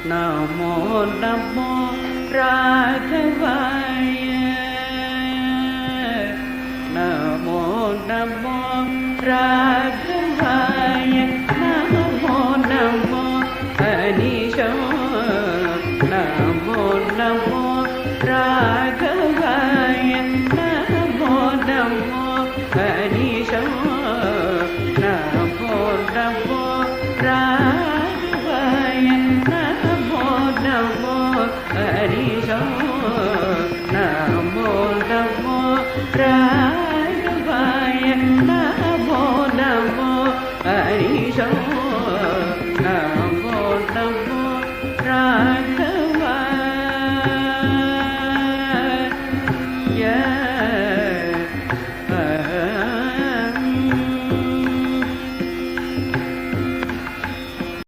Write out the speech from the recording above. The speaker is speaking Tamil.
நமோ நமோ ராகவாய நமோ நமோ ராகவாய நமோ நமோ அனிஷோ நமோ நமோ ராகவாய நமோ நமோ அனிஷோ நமோ நமோ ராகவாய நமோ நமோ அனிஷோ நமோ நமோ ராகவாய நமோ நமோ அனிஷோ